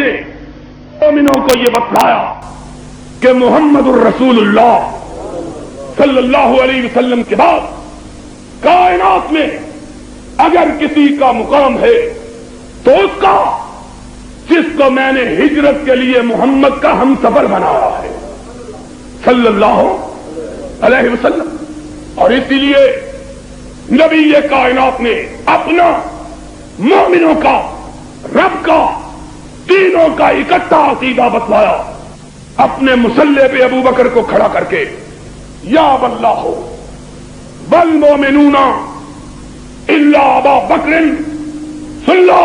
نے مومنوں کو یہ بتلایا کہ محمد الرسولullah صلی اللہ علیہ وسلم کے بعد کائنات میں اگر کسی کا مقام ہے تو اس کا جس کو میں نے ہجرت کے لیے محمد کا ہم سفر بنایا ہے صلی اللہ علیہ وسلم۔ اور اسی لیے نبی یہ کائنات نے اپنا مومنوں کا رب کا تینوں کا اکٹھا عقیدہ بتلایا اپنے مصلی پہ ابو بکر کو کھڑا کر کے، یا واللہ والمؤمنون الا ابا بکر، سن لو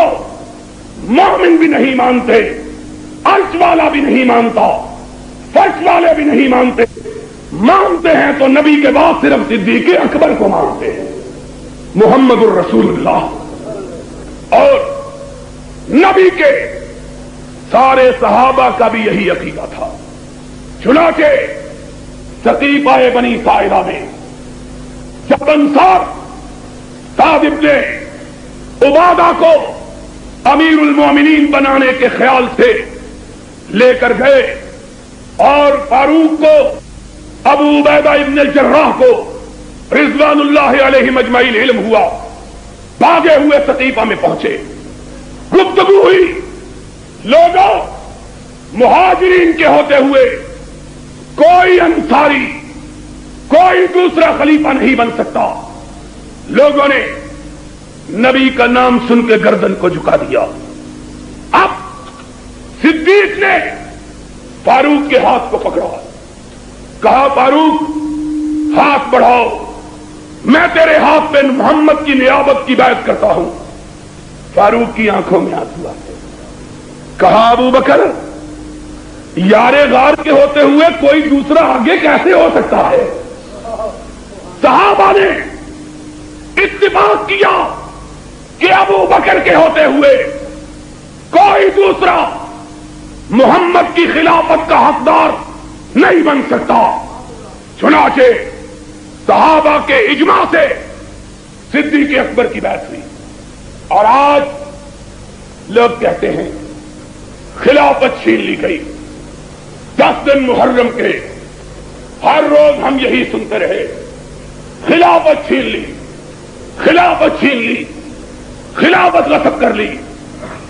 مومن بھی نہیں مانتے، عرش والا بھی نہیں مانتا، فرش والے بھی نہیں مانتے، مانتے ہیں تو نبی کے بعد صرف صدیق اکبر کو مانتے ہیں، محمد الرسول اللہ۔ اور نبی کے سارے صحابہ کا بھی یہی عقیدہ تھا۔ چنانچہ سقیفہ بنی ساعدہ میں جب انصار سعد ابن عبادہ کو امیر المومنین بنانے کے خیال سے لے کر گئے اور فاروق کو، ابو عبیدہ ابن الجراح کو رضوان اللہ علیہ مجمعین علم ہوا، بھاگے ہوئے سقیفہ میں پہنچے، گفتگو ہوئی، لوگوں مہاجرین کے ہوتے ہوئے کوئی انصاری کوئی دوسرا خلیفہ نہیں بن سکتا۔ لوگوں نے نبی کا نام سن کے گردن کو جھکا دیا۔ اب صدیق نے فاروق کے ہاتھ کو پکڑا، کہا فاروق ہاتھ بڑھاؤ، میں تیرے ہاتھ پہ محمد کی نیابت کی بیعت کرتا ہوں۔ فاروق کی آنکھوں میں آنسو آئے، کہا ابو بکر یار غار کے ہوتے ہوئے کوئی دوسرا آگے کیسے ہو سکتا ہے؟ صحابہ نے اتفاق کیا کہ ابو بکر کے ہوتے ہوئے کوئی دوسرا محمد کی خلافت کا حقدار نہیں بن سکتا۔ چنانچہ صحابہ کے اجماع سے صدیق اکبر کی بیعت ہوئی۔ اور آج لوگ کہتے ہیں خلافت چھین لی گئی۔ 10 دن محرم کے ہر روز ہم یہی سنتے رہے، خلافت چھین لی، خلافت چھین لی، خلافت غصب کر لی۔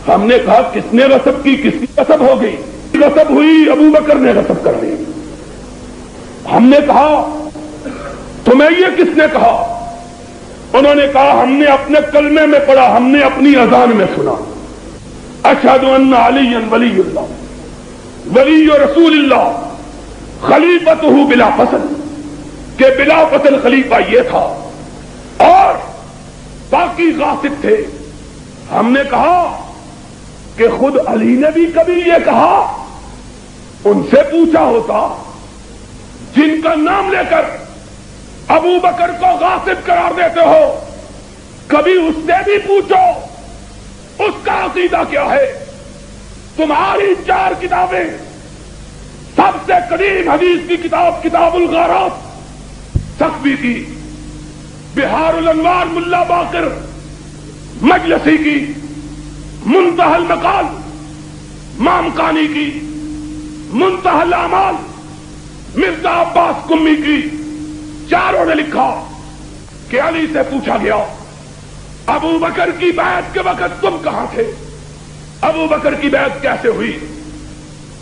ہم نے کہا کس نے غصب کی، کس کی غصب ہو گئی؟ غصب ہوئی، ابو بکر نے غصب کر لی۔ ہم نے کہا تمہیں یہ کس نے کہا؟ انہوں نے کہا ہم نے اپنے کلمے میں پڑھا، ہم نے اپنی اذان میں سنا، اشہد ان علی ولی اللہ ولی رسول اللہ خلیفتہ بلا فصل، کہ بلا فصل خلیفہ یہ تھا اور باقی غاصب تھے۔ ہم نے کہا کہ خود علی نے بھی کبھی یہ کہا، ان سے پوچھا ہوتا جن کا نام لے کر ابو بکر کو غاصب قرار دیتے ہو، کبھی اس سے بھی پوچھو اس کا عقیدہ کیا ہے۔ تمہاری 4 کتابیں، سب سے قدیم حدیث کی کتاب کتاب الغارات سخوی کی، بہار الانوار ملا باقر مجلسی کی، منتہی المقال مامکانی کی، منتہی الاعمال مرزا عباس قمی کی، چاروں نے لکھا کہ علی سے پوچھا گیا ابو بکر کی بیعت کے وقت تم کہاں تھے؟ ابو بکر کی بیعت کیسے ہوئی؟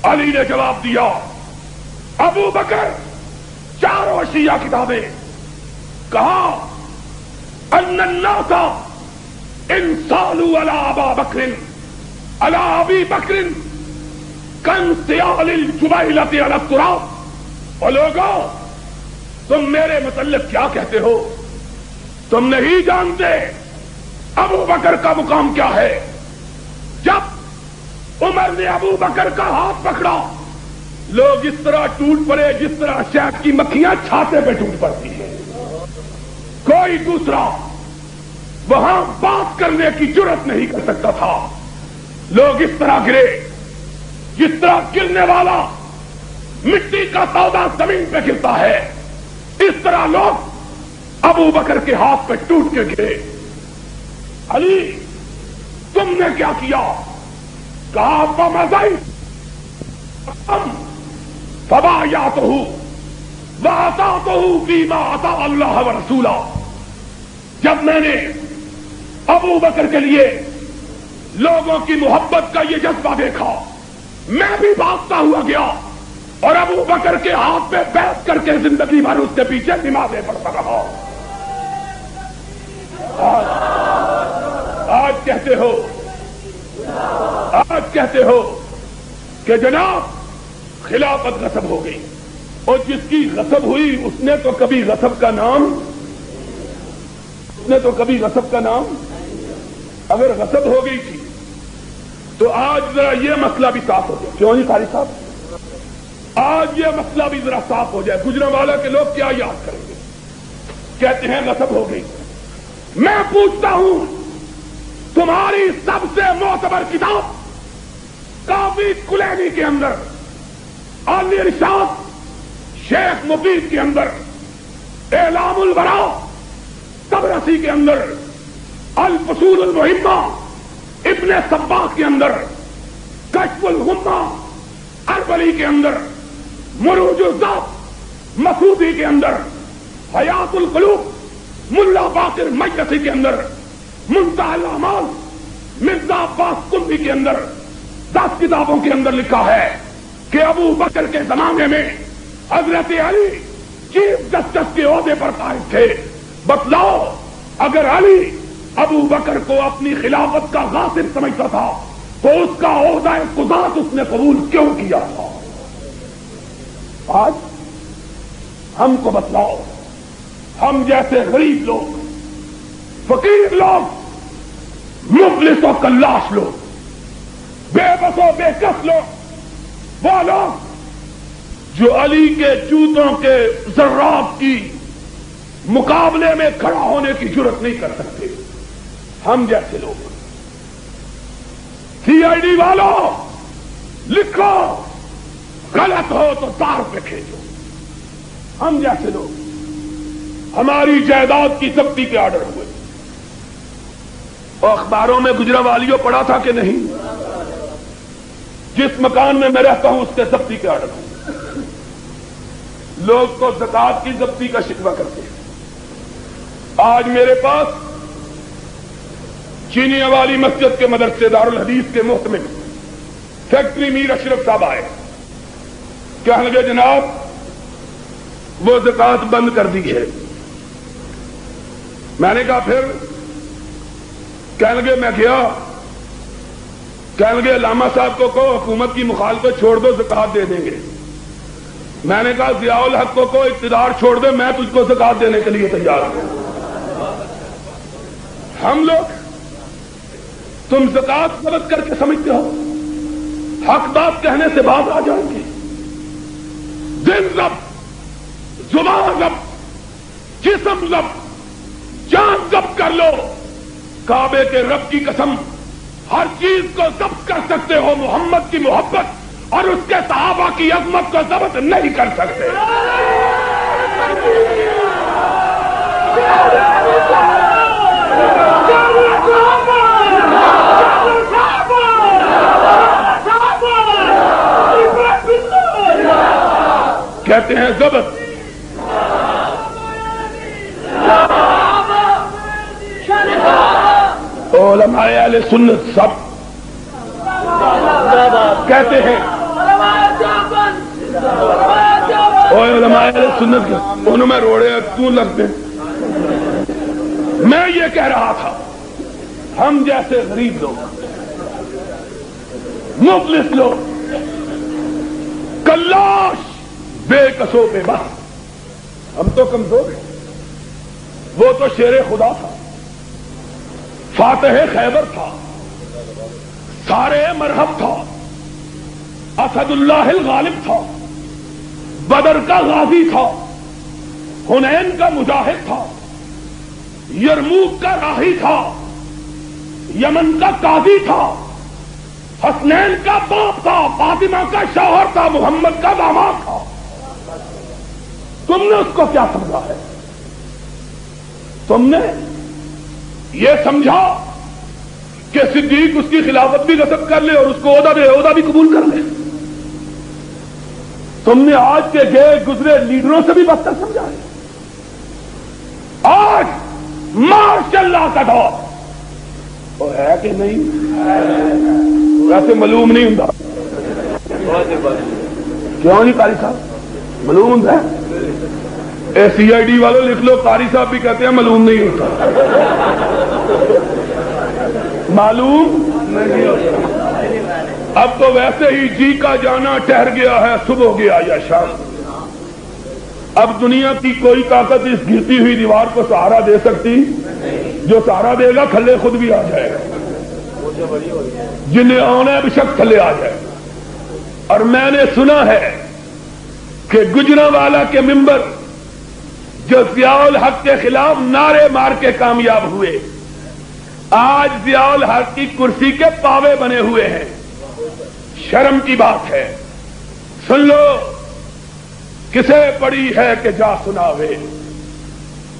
علی نے جواب دیا ابو بکر، چاروں شیعہ کتابیں، کہا ان الناس ان صالوا علی ابا بکر علی ابی بکر کانصیال الجبیلۃ علی التراب۔ اور لوگوں تم میرے متعلق کیا کہتے ہو؟ تم نہیں جانتے ابو بکر کا مقام کیا ہے۔ جب عمر نے ابو بکر کا ہاتھ پکڑا، لوگ اس طرح ٹوٹ پڑے جس طرح شہد کی مکھیاں چھاتے پہ ٹوٹ پڑتی ہیں۔ کوئی دوسرا وہاں بات کرنے کی جرت نہیں کر سکتا تھا۔ لوگ اس طرح گرے جس طرح گرنے والا مٹی کا تودہ زمین پہ گرتا ہے، اس طرح لوگ ابو بکر کے ہاتھ پہ ٹوٹ کے گرے۔ علی تم نے کیا کیا؟ کہا فمضی فبایعتہ واطعتہ فیما اطاع اللہ ورسولہ. جب میں نے ابو بکر کے لیے لوگوں کی محبت کا یہ جذبہ دیکھا، میں بھی بھاگتا ہوا گیا اور ابو بکر کے ہاتھ پہ بیٹھ کر کے زندگی بھر اس کے پیچھے نمازیں پڑھتا رہا. آج کہتے ہو کہ جناب خلافت غصب ہو گئی، اور جس کی غصب ہوئی اس نے تو کبھی غصب کا نام اگر غصب ہو گئی تھی تو آج ذرا یہ مسئلہ بھی صاف ہو جائے. کیوں نہیں قاری صاحب؟ آج یہ مسئلہ بھی ذرا صاف ہو جائے. گجرانوالہ کے لوگ کیا یاد کریں گے؟ کہتے ہیں غصب ہو گئی. میں پوچھتا ہوں، تمہاری سب سے معتبر کتاب کافی کلینی کے اندر، عالی ارشاد شیخ مفید کے اندر، اعلام البراء طبرسی کے اندر، الفصول المہمہ ابن صباغ کے اندر، کشف الغمہ اربلی کے اندر، مروج الذات مسعودی کے اندر، حیات القلوب ملا باقر مجلسی کے اندر، منتہی الاعمال مرزا عباس قمری کے اندر، 10 کتابوں کے اندر لکھا ہے کہ ابو بکر کے زمانے میں حضرت علی چیف جسٹس کے عہدے پر قائم تھے. بتلاؤ، اگر علی ابو بکر کو اپنی خلافت کا غاصب سمجھتا تھا تو اس کا عہدہ قضات اس نے قبول کیوں کیا تھا؟ آج ہم کو بتلاؤ، ہم جیسے غریب لوگ، فقیر لوگ، مفلس و کلاش لوگ، بے بس و بے کس لوگ، وہ لوگ جو علی کے جوتوں کے ذرات کی مقابلے میں کھڑا ہونے کی جرت نہیں کر سکتے، ہم جیسے لوگ. سی آئی ڈی والوں لکھو، غلط ہو تو تار پہ کھینچو. ہم جیسے لوگ، ہماری جائیداد کی ضبطی کے آرڈر ہوئے، اور اخباروں میں گجرانوالیوں پڑھا تھا کہ نہیں؟ جس مکان میں میں رہتا ہوں اس کے ضبطی کے آرڈر ہوئے. لوگ تو زکات کی ضبطی کا شکوہ کرتے ہیں. آج میرے پاس چینیا والی مسجد کے مدرسے دارالحدیث کے محتمل سیکٹری میر اشرف صاحب آئے، کہنے لگے جناب وہ زکات بند کر دی ہے. میں نے کہا پھر؟ کہنے لگے میں گیا، کہنے لگے علامہ صاحب کو کہو حکومت کی مخالفت چھوڑ دو، زکات دے دیں گے. میں نے کہا ضیاء الحق کو اقتدار چھوڑ دے، میں تجھ کو زکات دینے کے لیے تیار ہوں. ہم لوگ، تم زکات ضبط کر کے سمجھتے ہو حق بات کہنے سے باز آ جائیں گے. دل ضبط، زبان ضبط، جسم ضبط، جان ضبط کر لو. کعبے کے رب کی قسم، ہر چیز کو ضبط کر سکتے ہو، محمد کی محبت اور اس کے صحابہ کی عظمت کو ضبط نہیں کر سکتے. کہتے ہیں ضبط. علماء اہل سنت سب کہتے ہیں، علماء اہل سنت انہوں میں روڑے کیوں لگتے ہیں؟ میں یہ کہہ رہا تھا، ہم جیسے غریب لوگ، مفلس لوگ، کلاش، بے کسو بے بس، ہم تو کمزور ہیں. وہ تو شیر خدا تھا، فاتح خیبر تھا، سارے مرحب تھا، اسد اللہ الغالب تھا، بدر کا غازی تھا، حنین کا مجاہد تھا، یرموک کا راہی تھا، یمن کا قاضی تھا، حسنین کا باپ تھا، فاطمہ کا شوہر تھا، محمد کا داماد تھا. تم نے اس کو کیا سمجھا ہے؟ تم نے یہ سمجھا کہ صدیق اس کی خلافت بھی غصب کر لے اور اس کو عہدہ بھی قبول کر لے؟ تم نے آج کے گئے گزرے لیڈروں سے بھی بدتر سمجھا ہے۔ آج ماشاء اللہ کا دور وہ ہے کہ نہیں؟ ویسے معلوم نہیں ہوں کیوں نہیں قاری صاحب؟ معلوم ہوں اے سی آئی ڈی والوں لکھ لو، قاری صاحب بھی کہتے ہیں معلوم نہیں ہوتا، معلوم نہیں ہوتا۔ اب تو ویسے ہی جی کا جانا ٹھہر گیا ہے، صبح ہو گیا یا شام۔ اب دنیا کی کوئی طاقت اس گرتی ہوئی دیوار کو سہارا دے سکتی؟ جو سہارا دے گا تھلے خود بھی آ جائے گا، جنہیں آنا ہے بشک تھلے آ جائے گا۔ اور میں نے سنا ہے کہ گجرانوالہ کے ممبر جو ضیاء الحق کے خلاف نعرے مار کے کامیاب ہوئے، آج ضیاء الحق کی کرسی کے پاوے بنے ہوئے ہیں۔ شرم کی بات ہے۔ سن لو، کسے پڑی ہے کہ جا سناوے،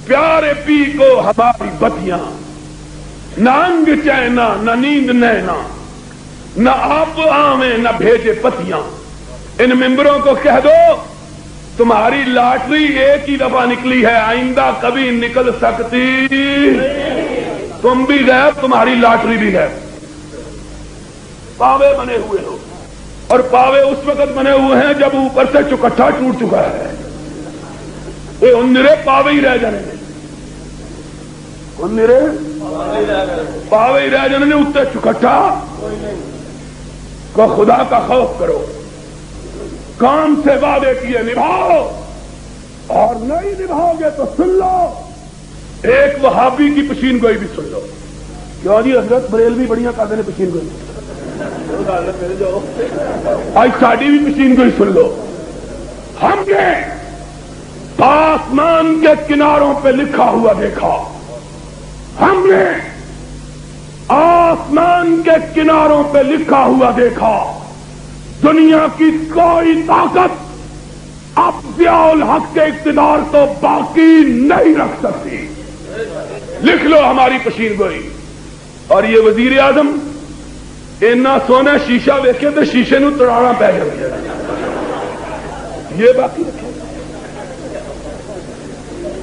پیارے پی کو ہماری بتیاں، نہ انگ چینا نہ نیند نینا، نہ آپ آویں نہ بھیجے پتیاں۔ ان ممبروں کو کہہ دو تمہاری لاٹری ایک ہی دفعہ نکلی ہے، آئندہ کبھی نکل سکتی، تم بھی غائب، تمہاری لاٹری بھی غائب۔ پاوے بنے ہوئے ہو، اور پاوے اس وقت بنے ہوئے ہیں جب اوپر سے چکٹھا ٹوٹ چکا ہے۔ یہ انرے پاوے ہی رہ جانے، انرے پاوے ہی رہ جانے، اتنے چکٹھا کو خدا کا خوف کرو، کام سے وعدے کیے نبھاؤ، اور نہیں نبھاؤ گے تو سن لو، ایک وہابی کی پشین گوئی بھی سن لو۔ کیوں جی حضرت بریلوی بڑیاں کہتے ہیں پشین گوئی، آج ساڑی بھی پشین گوئی سن لو۔ ہم نے آسمان کے کناروں پہ لکھا ہوا دیکھا، ہم نے آسمان کے کناروں پہ لکھا ہوا دیکھا، دنیا کی کوئی طاقت اب ضیاء الحق کے اقتدار کو باقی نہیں رکھ سکتی۔ لکھ لو ہماری پشین گوئی۔ اور یہ وزیر اعظم اینا سونا شیشہ ویکھے تو شیشے نو تڑانا پی جائے، یہ باقی رکھے گا،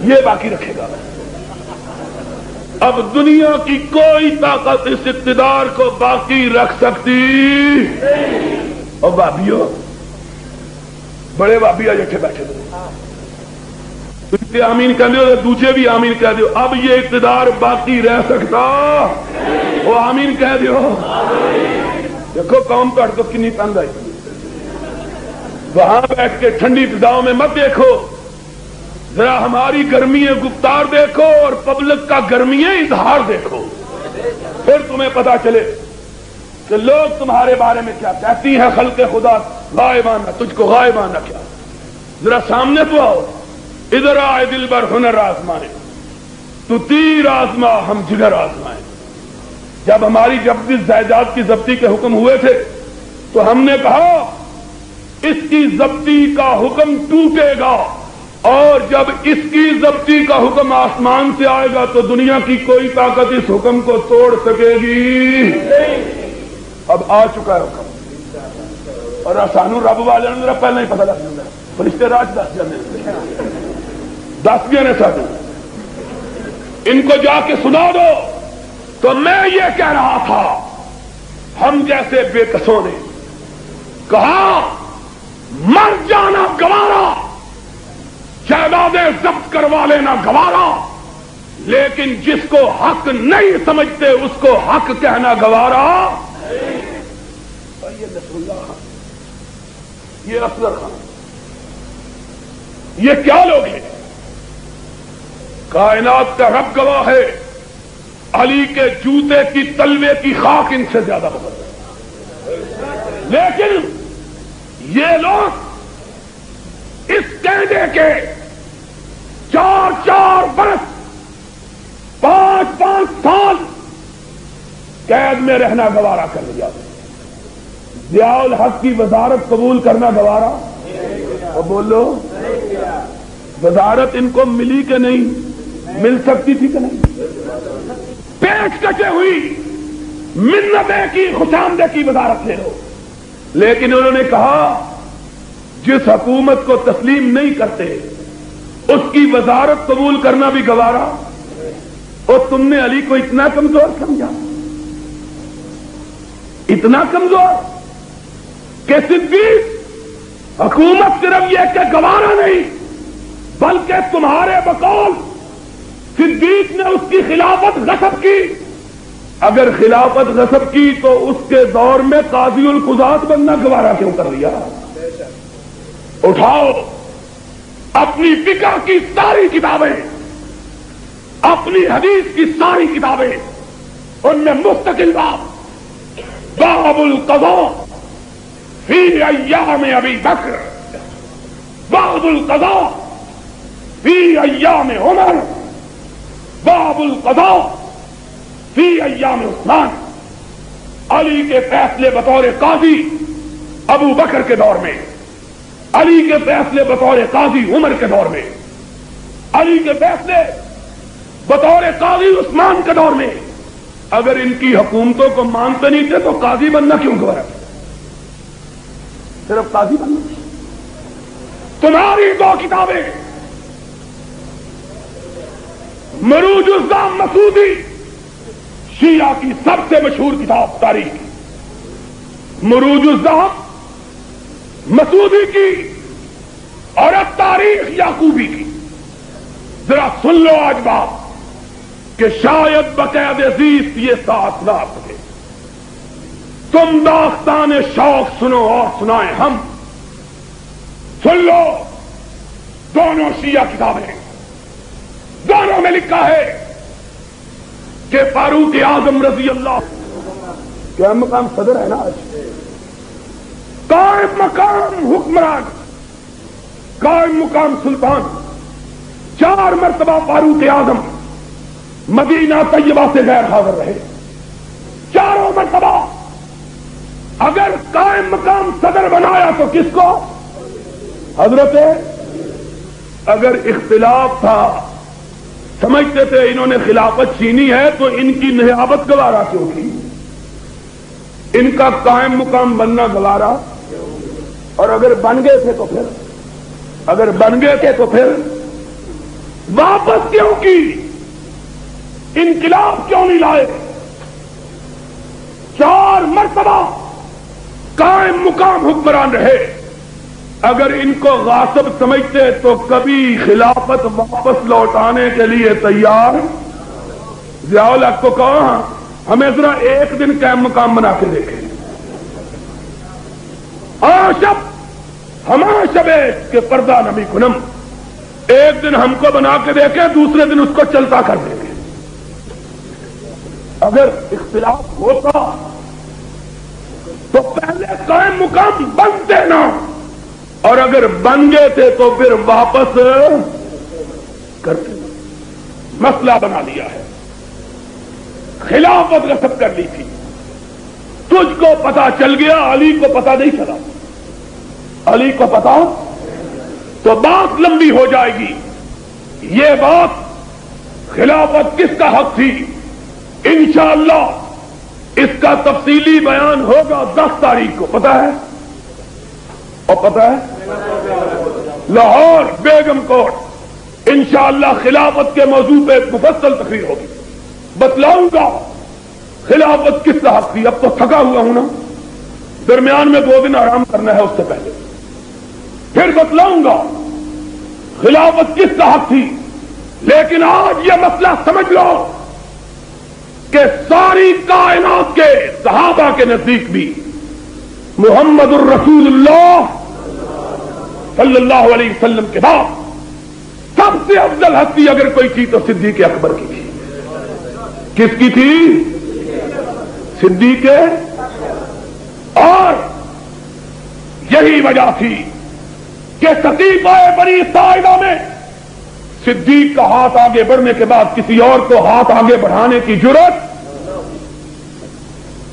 یہ باقی رکھے گا۔ اب دنیا کی کوئی طاقت اس اقتدار کو باقی رکھ سکتی؟ اور بابیو بڑے بابی جٹھے بیٹھے تھے، آمین کہہ دو، دوسرے بھی آمین کہہ دو۔ اب یہ اقتدار باقی رہ سکتا؟ وہ آمین کہہ دو۔ دیکھو قوم کٹ تو کنی تنگ آئی، وہاں بیٹھ کے ٹھنڈی فضاؤں میں مت دیکھو، ذرا ہماری گرمی گفتار دیکھو اور پبلک کا گرمی اظہار دیکھو، پھر تمہیں پتا چلے کہ لوگ تمہارے بارے میں کیا کہتی ہیں۔ خلق خدا غائبانہ، تجھ کو غائبانہ کیا، ذرا سامنے تو آؤ، ادھر آئے دل بر ہنر آزمائے، تو تیر آزما ہم جگر آزمائے۔ جب ہماری جائیداد کی ضبطی کے حکم ہوئے تھے تو ہم نے کہا اس کی ضبطی کا حکم ٹوٹے گا، اور جب اس کی ضبطی کا حکم آسمان سے آئے گا تو دنیا کی کوئی طاقت اس حکم کو توڑ سکے گی۔ اب آ چکا ہے حکم، اور سانو رب والے نے ذرا پہلے ہی پتہ لگ جاتا ہے، فرشتے راج دس گیا نے سانو، ان کو جا کے سنا دو۔ تو میں یہ کہہ رہا تھا، ہم جیسے بے کسوں نے کہا مر جانا گوارا، جائیدادیں ضبط کروا لینا گوارا، لیکن جس کو حق نہیں سمجھتے اس کو حق کہنا گوارا۔ یہ نصر اللہ خان، یہ اصغر خان، یہ کیا لوگ ہیں؟ کائنات کا رب گواہ ہے، علی کے جوتے کی تلوے کی خاک ان سے زیادہ بہت ہے، لیکن یہ لوگ اس قیدے کے 4 برس 5 سال قید میں رہنا گوارا کر لیا۔ ضیاء الحق کی وزارت قبول کرنا گوارا؟ اور بولو، وزارت ان کو ملی کہ نہیں؟ مل سکتی تھی کہ نہیں؟ پیٹ کٹے ہوئی منتیں کی، خوشامدیں کی وزارت لے لو، لیکن انہوں نے کہا جس حکومت کو تسلیم نہیں کرتے اس کی وزارت قبول کرنا بھی گوارا۔ اور تم نے علی کو اتنا کمزور سمجھا، اتنا کمزور کہ صدیق حکومت صرف یہ کہ گوارا نہیں بلکہ تمہارے بقول صدیق نے اس کی خلافت غصب کی۔ اگر خلافت غصب کی تو اس کے دور میں قاضی القضات بننا گوارا کیوں کر لیا؟ اٹھاؤ اپنی فقہ کی ساری کتابیں، اپنی حدیث کی ساری کتابیں، ان میں مستقل باب القضاء فی ایام ابی بکر، باب القضاء فی ایام عمر، باب القضاء فی ایام عثمان۔ علی کے فیصلے بطور قاضی ابو بکر کے دور میں، علی کے فیصلے بطور قاضی عمر کے دور میں، علی کے فیصلے بطور قاضی عثمان کے دور میں۔ اگر ان کی حکومتوں کو مانتے نہیں تھے تو قاضی بننا کیوں گوارا؟ صرف قاضی بننا۔ تمہاری دو کتابیں، مروج الزام مسعودی، شیعہ کی سب سے مشہور کتاب تاریخ کی، مروج الزام مسعودی کی اور اب تاریخ یعقوبی کی، ذرا سن لو آج بات کہ شاید بقید عزیز یہ ساتھ نہ آ سکے۔ تم داستان شوق سنو اور سنائیں ہم، سن لو دونوں شیعہ کتابیں، دونوں میں لکھا ہے کہ فاروق اعظم رضی اللہ، کیا مقام صدر ہے نا آج، قائم مقام حکمران، قائم مقام سلطان، 4 مرتبہ فاروق اعظم مدینہ طیبہ سے غیر حاضر رہے، 4 مرتبہ۔ اگر قائم مقام صدر بنایا تو کس کو؟ حضرت۔ اگر اختلاف تھا، سمجھتے تھے انہوں نے خلافت چھینی ہے تو ان کی نیابت گوارا کیوں کی؟ ان کا قائم مقام بننا گوارا؟ اور اگر بن گئے تھے تو پھر، اگر بن گئے تھے تو پھر واپس کیوں کی؟ انقلاب کیوں نہیں لائے؟ 4 مرتبہ قائم مقام حکمران رہے۔ اگر ان کو غاصب سمجھتے تو کبھی خلافت واپس لوٹانے کے لیے تیار۔ ضیاء الحق کو کہا ہمیں ذرا ایک دن قائم مقام بنا کے دیکھیں، ہمارا شب کے پردہ نبی کنم، ایک دن ہم کو بنا کے دیکھیں، دوسرے دن اس کو چلتا کر دیں گے۔ اگر اختلاف ہوتا تو پہلے قائم مقام بنتے نا، اور اگر بن گئے تھے تو پھر واپس کرتے۔ مسئلہ بنا لیا ہے، خلافت غصب کر لی تھی، تجھ کو پتا چل گیا، علی کو پتا نہیں چلا، علی کو پتا تو بات لمبی ہو جائے گی۔ یہ بات خلافت کس کا حق تھی، انشاءاللہ اس کا تفصیلی بیان ہوگا 10 تاریخ کو، پتا ہے؟ اور پتا ہے لاہور بیگم کوٹ انشاءاللہ خلافت کے موضوع پہ مفصل تقریر ہوگی، بتلاؤں گا خلافت کس کا حق تھی۔ اب تو تھکا ہوا ہوں نا، درمیان میں 2 دن آرام کرنا ہے، اس سے پہلے پھر بتلاؤں گا خلافت کس کا حق تھی۔ لیکن آج یہ مسئلہ سمجھ لو کہ ساری کائنات کے صحابہ کے نزدیک بھی محمد الرسول اللہ صلی اللہ علیہ وسلم کے بعد سب سے افضل ہستی اگر کوئی تھی تو صدیق اکبر کی تھی۔ کس کی تھی؟ صدیق۔ اور یہی وجہ تھی کہ صدیقہ بنی ساعدہ میں صدیق کا ہاتھ آگے بڑھنے کے بعد کسی اور کو ہاتھ آگے بڑھانے کی جرات،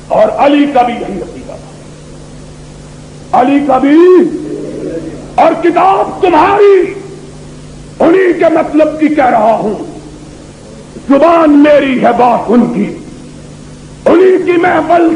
اور علی کا بھی یہی عقیدہ تھا، علی کا بھی۔ اور کتاب تمہاری انہی کے مطلب کی کہہ رہا ہوں، زبان میری ہے بات ان کی، انہی کی محفل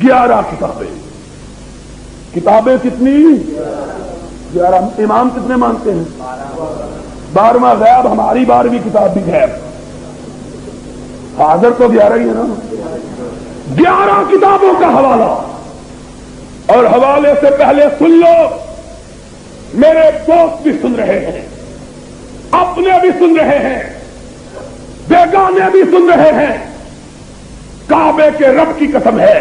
11 کتابیں. کتابیں کتنی؟ 11. امام کتنے مانتے ہیں؟ 12واں غیب. ہماری 12ویں کتاب بھی غیب. حاضر تو 11 ہی ہے نا. 11 کتابوں کا حوالہ. اور حوالے سے پہلے سن لو، میرے دوست بھی سن رہے ہیں، اپنے بھی سن رہے ہیں، بیگانے بھی سن رہے ہیں. کعبے کے رب کی قسم ہے،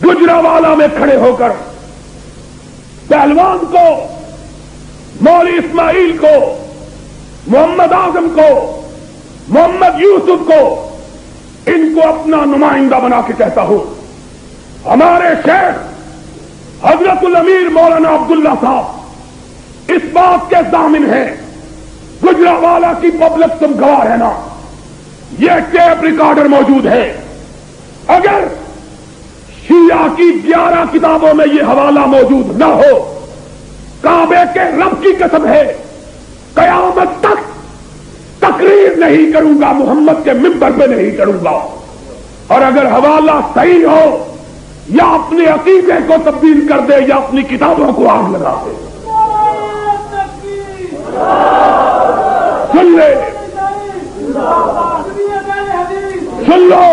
گجرانوالہ میں کھڑے ہو کر پہلوان کو، مولوی اسماعیل کو، محمد اعظم کو، محمد یوسف کو، ان کو اپنا نمائندہ بنا کے کہتا ہوں، ہمارے شیخ حضرت الامیر مولانا عبداللہ صاحب اس بات کے ضامن ہیں، گجرانوالہ کی پبلک تم گواہ ہے نا، یہ ٹیپ ریکارڈر موجود ہے. اگر شیعہ کی 11 کتابوں میں یہ حوالہ موجود نہ ہو، کعبے کے رب کی قسم ہے قیامت تک تقریر نہیں کروں گا، محمد کے منبر پہ نہیں کروں گا. اور اگر حوالہ صحیح ہو، یا اپنے عقیدے کو تبدیل کر دے یا اپنی کتابوں کو آگ لگا دے. سن لے، سن لو،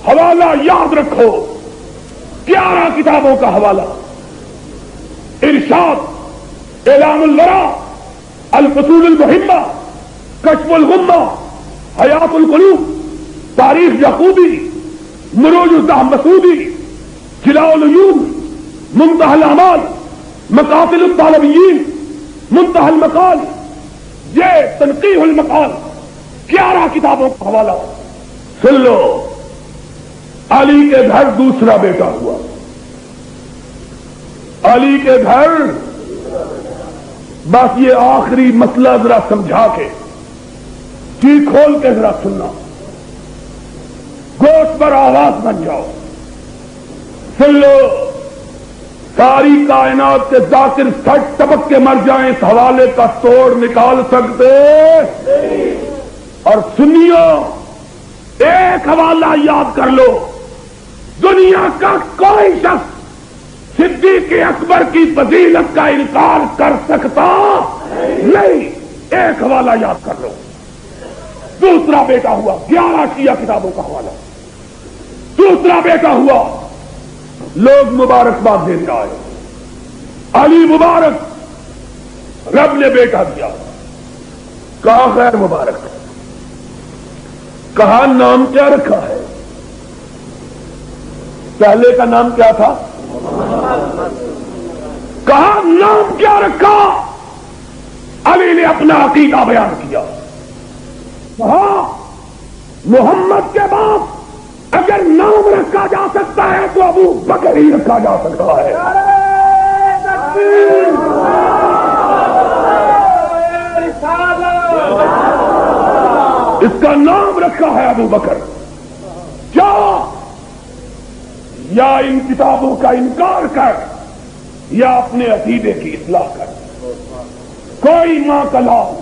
حوالہ یاد رکھو. 11 کتابوں کا حوالہ. ارشاد، اعلام الورا، الفصول المہمہ، کشف الغمہ، حیات القلوب، تاریخ یعقوبی، مروج الزہم مسعودی، جلاء العیون، منتہی الاعمال، مقاتل الطالبیین، منتہی المقال، یہ تنقیح المقال. 11 کتابوں کا حوالہ. سن لو، علی کے گھر دوسرا بیٹا ہوا. علی کے گھر، بس یہ آخری مسئلہ ذرا سمجھا کے کی کھول کے ذرا سننا، گوشت پر آواز بن جاؤ. سن لو، ساری کائنات کے ذاکر سٹ ٹپک کے مر جائیں، اس حوالے کا توڑ نکال سکتے. اور سنیو، ایک حوالہ یاد کر لو، دنیا کا کوئی شخص صدیق اکبر کی فضیلت کا انکار کر سکتا نہیں. ایک حوالہ یاد کر لو. دوسرا بیٹا ہوا، 11 شیعہ کتابوں کا حوالہ. دوسرا بیٹا ہوا، لوگ مبارکباد دے رہا ہے، علی مبارک، رب نے بیٹا دیا. کہا خیر مبارک. کہا نام کیا رکھا ہے؟ پہلے کا نام کیا تھا؟ کہا نام کیا رکھا؟ علی نے اپنا عقیدہ بیان کیا. کہا محمد کے بعد اگر نام رکھا جا سکتا ہے تو ابو بکر ہی رکھا جا سکتا ہے. اس کا نام رکھا ہے ابو بکر. کیا؟ یا ان کتابوں کا انکار کر یا اپنے عقیدے کی اصلاح کر. کوئی ماں کا لال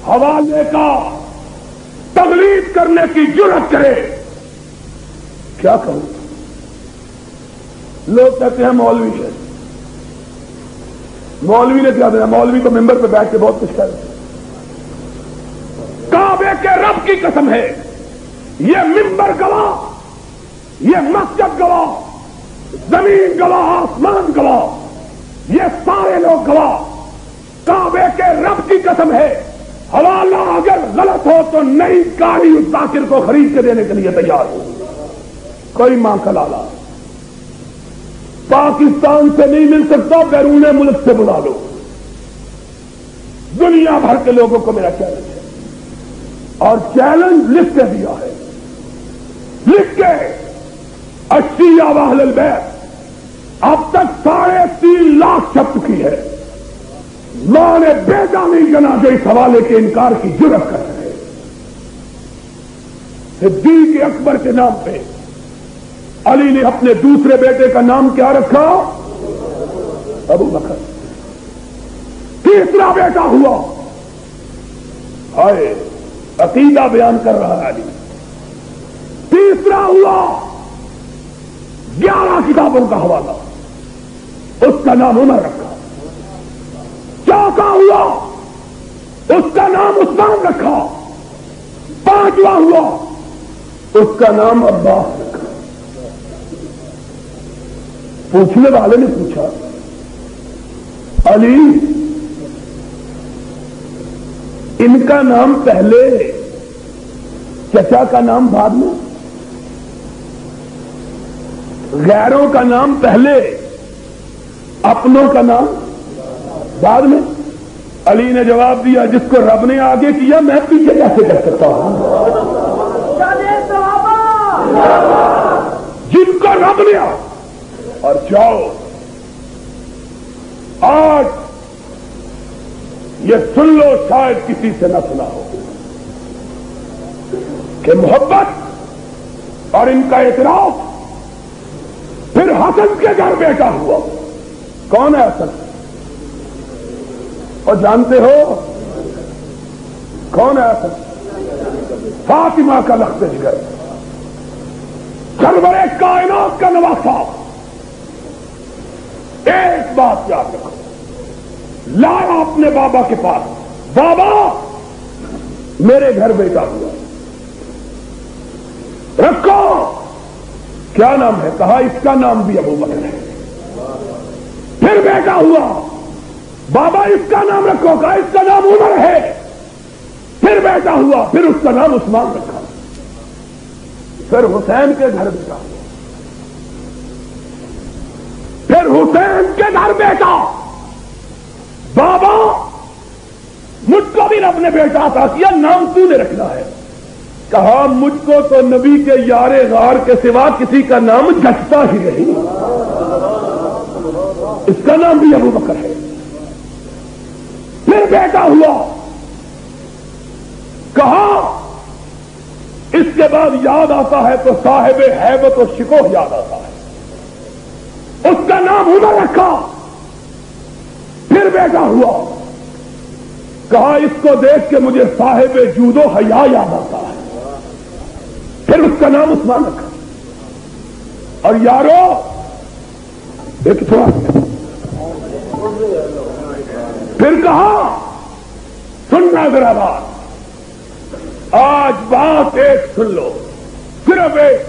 حوالے کا تقلید کرنے کی جرأت کرے، کیا کروں؟ لوگ کہتے ہیں مولوی ہے، مولوی نے کیا دیا؟ مولوی تو ممبر پہ بیٹھ کے بہت کچھ کر. کعبے کے رب کی قسم ہے، یہ ممبر گواہ، یہ مسجد گواہ، زمین گواہ، آسمان گواہ، یہ سارے لوگ گواہ. کعبے کے رب کی قسم ہے، حوالہ اگر غلط ہو تو نئی گاڑی اس ذاکر کو خرید کے دینے کے لیے تیار ہو. کوئی ماں کا لالا پاکستان سے نہیں مل سکتا، بیرون ملک سے بلا لو. دنیا بھر کے لوگوں کو میرا چیلنج ہے، اور چیلنج لکھ کے دیا ہے، لکھ کے. الشیعہ واہل البیت اب تک 3.5 لاکھ چھپ چکی ہے. ماں نے بیٹا نہیں جنا جو اس حوالے کے انکار کی جرأت کر رہے. صدیق اکبر کے نام پہ علی نے اپنے دوسرے بیٹے کا نام کیا رکھا؟ ابو بکر. تیسرا بیٹا ہوا، ہائے عقیدہ بیان کر رہا ہے علی. تیسرا ہوا، کتابوں کا حوالہ، اس کا نام عمر رکھا۔ چوتھا ہوا اس کا نام عثمان رکھا۔ پانچواں ہوا اس کا نام عباس رکھا۔ پوچھنے والے نے پوچھا علی ان کا نام پہلے، چچا کا نام بعد میں، غیروں کا نام پہلے، اپنوں کا نام بعد میں؟ علی نے جواب دیا جس کو رب نے آگے کیا میں پیچھے کیسے کر سکتا ہوں؟ جن کو رب نے اور جاؤ آج یہ سن لو، شاید کسی سے نہ سنا ہو کہ محبت اور ان کا اعتراف پھر حسن کے گھر بیٹا ہوا۔ کون ہے حسن؟ اور جانتے ہو کون ہے حسن؟ فاطمہ کا لخت جگر، سرور کائنات کا نواسا۔ ایک بات یاد رکھو، لایا اپنے بابا کے پاس، بابا میرے گھر بیٹا ہوا، رکھو کیا نام ہے؟ کہا اس کا نام بھی ابو بکر ہے۔ پھر بیٹا ہوا، بابا اس کا نام رکھو، کہا اس کا نام عمر ہے۔ پھر بیٹا ہوا، پھر اس کا نام عثمان رکھا۔ پھر حسین کے گھر بیٹا ہوا، پھر حسین کے گھر بیٹا، بابا مجھ کو بھی رب نے بیٹا عطا کیا، نام تو نے رکھنا ہے۔ کہا مجھ کو تو نبی کے یار غار کے سوا کسی کا نام جچتا ہی نہیں، اس کا نام بھی ابو بکر ہے۔ پھر بیٹا ہوا، کہا اس کے بعد یاد آتا ہے تو صاحب ہیبت و شکوہ یاد آتا ہے، اس کا نام عمر رکھا۔ پھر بیٹا ہوا، کہا اس کو دیکھ کے مجھے صاحب جود و حیا یاد آتا ہے، پھر اس کا نام عثمان رکھا۔ اور یارو ایک تھوڑا پھر کہا سننا ذرا بات، آج بات ایک سن لو، صرف ایک۔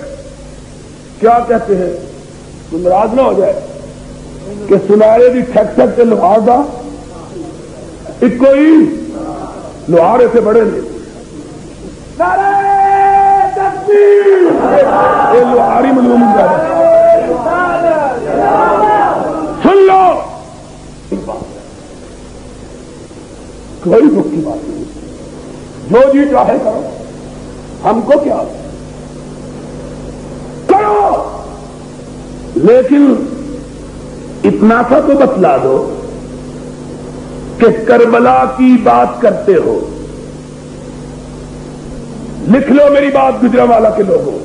کیا کہتے ہیں؟ ناراض نہ ہو جائے کہ سنارے بھی ٹھیک سکتے لوہار دا ایک کوئی لوہارے سے بڑے نہیں، یہ لوہاری ملوم زیادہ۔ سن لو کوئی دکھ کی بات نہیں، جو جی چاہے کرو، ہم کو کیا کرو، لیکن اتنا سا تو بتلا دو کہ کربلا کی بات کرتے ہو۔ لکھ لو میری بات گجرانوالہ کے لوگوں،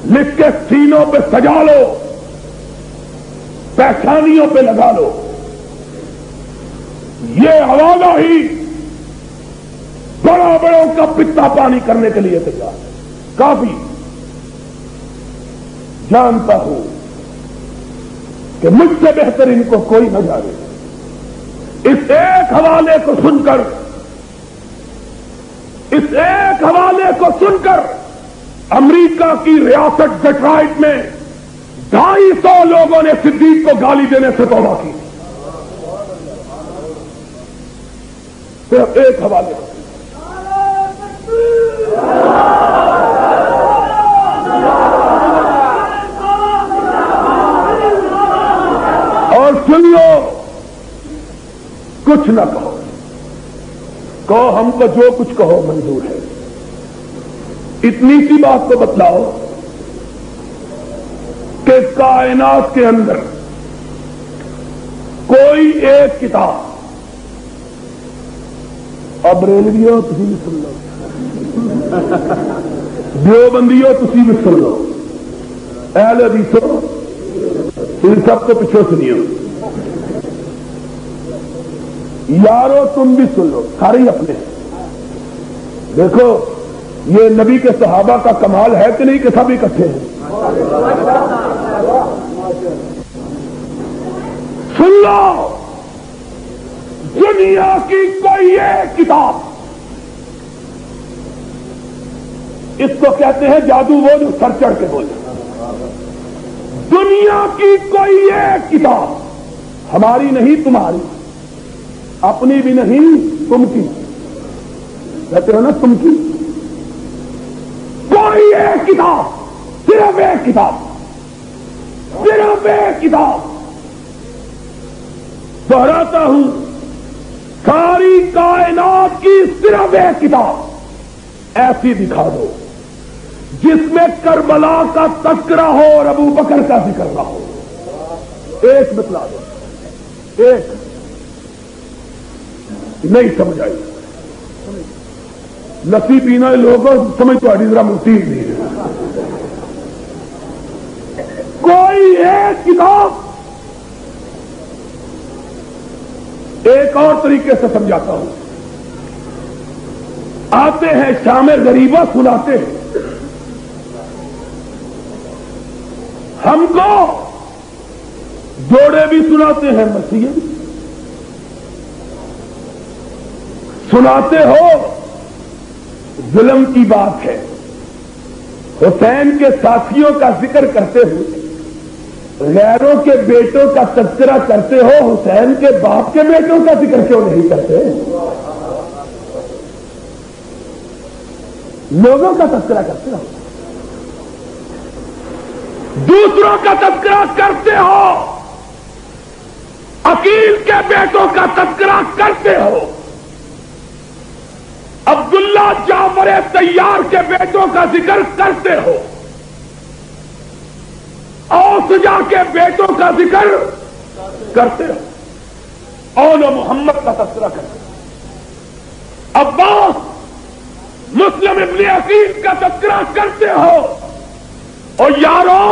لکھ کے سینوں پہ سجا لو، پیشانیوں پہ لگا لو، یہ حوالہ ہی بڑا بڑوں کا پتا پانی کرنے کے لیے تیار ہے۔ کافی جانتا ہوں کہ مجھ سے بہتر ان کو کوئی نہ جانے۔ اس ایک حوالے کو سن کر، اس ایک حوالے کو سن کر امریکہ کی ریاست ڈیٹرائٹ میں 250 لوگوں نے صدیق کو گالی دینے سے توبہ کی۔ صرف ایک حوالے کو اور سن لو، کچھ نہ کہو، کہو ہم کو جو کچھ کہو منظور ہے۔ اتنی سی بات تو بتلاؤ کہ کائنات کے اندر کوئی ایک کتاب، اب بریلویوں تسی بھی سن لو، دیوبندیوں تسی بھی سن لو، اہل حدیثوں ان سب کو پچھو سنیو، یارو تم بھی سن لو، سارے ہی اپنے۔ دیکھو یہ نبی کے صحابہ کا کمال ہے کہ نہیں کہ سب اکٹھے ہیں؟ سن لو، دنیا کی کوئی ایک کتاب، اس کو کہتے ہیں جادو، وہ جو سر چڑھ کے بولے، دنیا کی کوئی ایک کتاب، ہماری نہیں تمہاری، اپنی بھی نہیں تم کی، کہتے ہو نا تم کی، کوئی ایک کتاب، صرف ایک کتاب، صرف ایک کتاب، دہراتا ہوں، ساری کائنات کی صرف ایک کتاب ایسی دکھا دو جس میں کربلا کا تذکرہ ہو اور ابو بکر کا ذکر نہ ہو، ایک بتلا دو، ایک نہیں سمجھ آئی، لسی پینا لوگوں سمجھ تو ذرا مصیب نہیں ہے، کوئی ایک کتاب، ایک اور طریقے سے سمجھاتا ہوں، آتے ہیں شام غریبہ سناتے ہیں، ہم کو جوڑے بھی سناتے ہیں، مسیح سناتے ہو، ظلم کی بات ہے، حسین کے ساتھیوں کا ذکر کرتے ہوئے غیروں کے بیٹوں کا تذکرہ کرتے ہو، حسین کے باپ کے بیٹوں کا ذکر کیوں نہیں کرتے؟ لوگوں کا تذکرہ کرتے ہو، دوسروں کا تذکرہ کرتے ہو، عقیل کے بیٹوں کا تذکرہ کرتے ہو، عبداللہ جعفر طیار کے بیٹوں کا ذکر کرتے ہو، اوسجا کے بیٹوں کا ذکر کرتے ہو، اول محمد کا تذکرہ کرتے ہو، عباس مسلم ابن عقیل کا تذکرہ کرتے ہو، اور یارو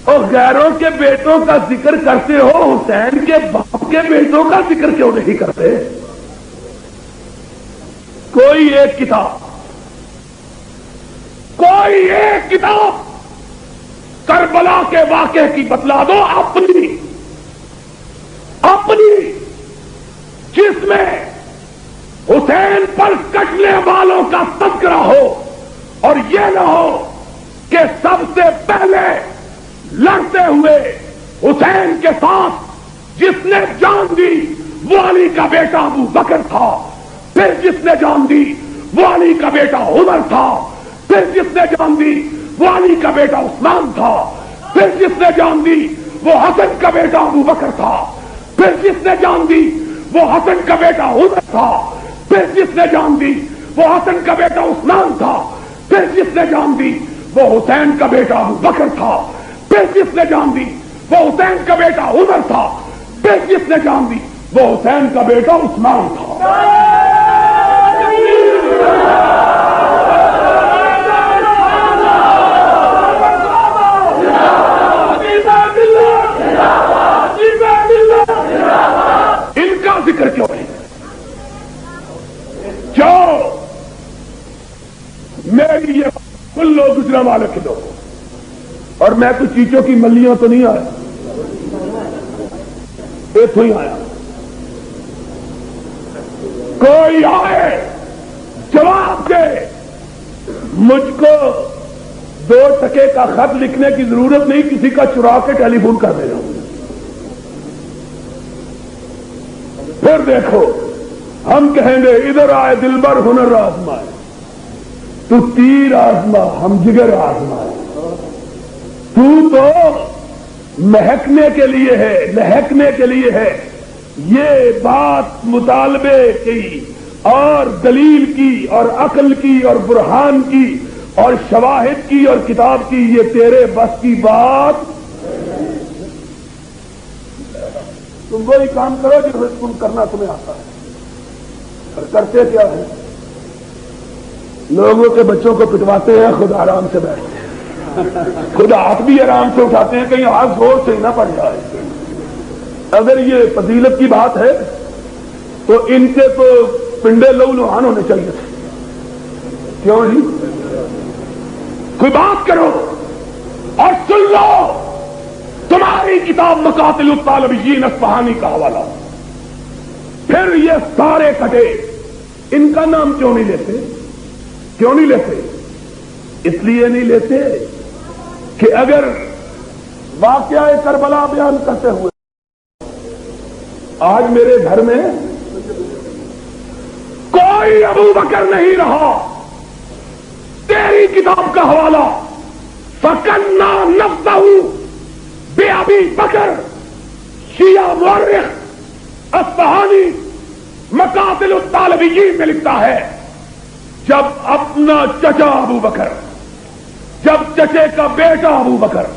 اور غیروں کے بیٹوں کا ذکر کرتے ہو، حسین کے باپ کے بیٹوں کا ذکر کیوں نہیں کرتے؟ کوئی ایک کتاب، کوئی ایک کتاب کربلا کے واقعے کی بتلا دو، اپنی جس میں حسین پر کٹنے والوں کا تذکرہ ہو، اور یہ نہ ہو کہ سب سے پہلے لڑتے ہوئے حسین کے ساتھ جس نے جان دی وہ علی کا بیٹا ابو بکر تھا، پھر جس نے جان دی وہ علی کا بیٹا عمر تھا، پھر جس نے جان دی وہ علی کا بیٹا عثمان تھا، پھر جس نے جان دی وہ حسن کا بیٹا ابو بکر تھا، پھر جس نے جان دی وہ حسن کا بیٹا عمر تھا، پھر جس نے جان دی وہ حسن کا بیٹا عثمان تھا، پھر جس نے جان دی وہ حسین کا بیٹا ابو بکر تھا، پھر جس نے جان دی وہ حسین کا بیٹا عمر تھا، پھر جس نے جان دی وہ حسین کا بیٹا عثمان تھا۔ ان کا ذکر کیوں نہیں؟ جو میری یہ کل لوگ گجرا والے کے لوگ، اور میں تو چیچوں کی ملیوں تو نہیں آیا، اتوں ہی آیا، کوئی آئے جواب دے، مجھ کو 2 ٹکے کا خط لکھنے کی ضرورت نہیں، کسی کا چرا کے ٹیلی فون کر دے رہا ہوں، پھر دیکھو ہم کہیں گے ادھر آئے دلبر ہنر آزمائے، تو تیر آزما ہم جگر آزمائے، تو مہکنے کے لیے ہے، لہکنے کے لیے ہے، یہ بات مطالبے کی اور دلیل کی اور عقل کی اور برہان کی اور شواہد کی اور کتاب کی، یہ تیرے بس کی بات، تم وہی کام کرو جو تم کرنا تمہیں آتا ہے، اور کرتے کیا ہے؟ لوگوں کے بچوں کو پٹواتے ہیں، خود آرام سے بیٹھتے ہیں، خود ہاتھ بھی آرام سے اٹھاتے ہیں، کہیں ہاتھ زور سے نہ پڑ جائے۔ اگر یہ فضیلت کی بات ہے تو ان کے تو پنڈے لہو لہان ہونے چاہیے تھے، کیوں نہیں؟ کوئی بات کرو اور سن لو، تمہاری میری کتاب مقاتل الطالبین اصفہانی کا حوالہ. پھر یہ سارے کٹے ان کا نام کیوں نہیں لیتے؟ کیوں نہیں لیتے؟ اس لیے نہیں لیتے کہ اگر واقعہ کربلا بیان کرتے ہوئے آج میرے گھر میں کوئی ابو بکر نہیں رہا، تیری کتاب کا حوالہ فَكَنَّا نَفْسَهُ بِأَبِي بکر، شیعہ مورخ اصفہانی مقاتل الطالبین میں لکھتا ہے، جب اپنا چچا ابو بکر، جب چچے کا بیٹا ابو بکر،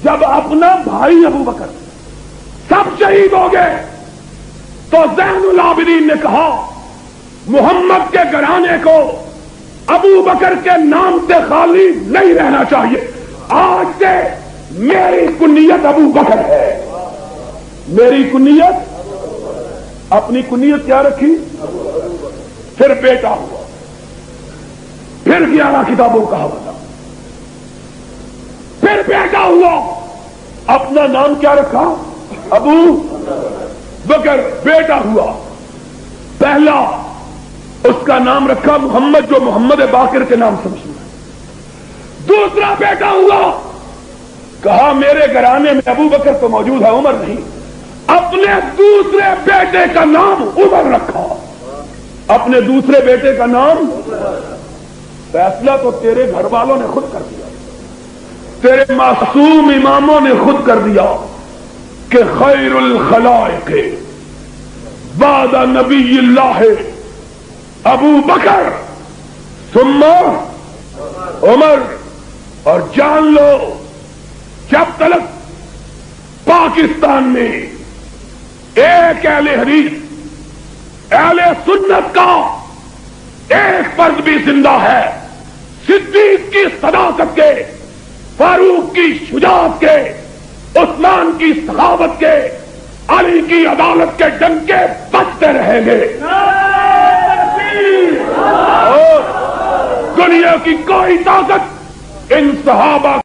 جب اپنا بھائی ابو بکر سب شہید ہو گئے تو زین العابدین نے کہا محمد کے گھرانے کو ابو بکر کے نام سے خالی نہیں رہنا چاہیے، آج سے میری کنیت ابو بکر ہے. میری کنیت، اپنی کنیت کیا رکھی؟ پھر بیٹا ہوا، پھر 11 کتابوں کا حوالہ، پھر بیٹا ہوا، اپنا نام کیا رکھا؟ ابو بکر. بیٹا ہوا، پہلا اس کا نام رکھا محمد، جو محمد باقر کے نام سے مشہور ہے. دوسرا بیٹا ہوا، کہا میرے گھرانے میں ابو بکر تو موجود ہے، عمر نہیں، اپنے دوسرے بیٹے کا نام عمر رکھا. اپنے دوسرے بیٹے کا نام، فیصلہ تو تیرے گھر والوں نے خود کر دیا، تیرے معصوم اماموں نے خود کر دیا کہ خیر الخلائق بعد نبی اللہ ابو بکر ثم عمر. اور جان لو جب تک پاکستان میں ایک اہل حدیث اہل سنت کا ایک فرد بھی زندہ ہے، صدیق کی صداقت کے، فاروق کی شجاعت کے، عثمان کی سخاوت کے، علی کی عدالت کے ڈنکے بجتے رہیں گے. اور دنیا کی کوئی طاقت ان صحابہ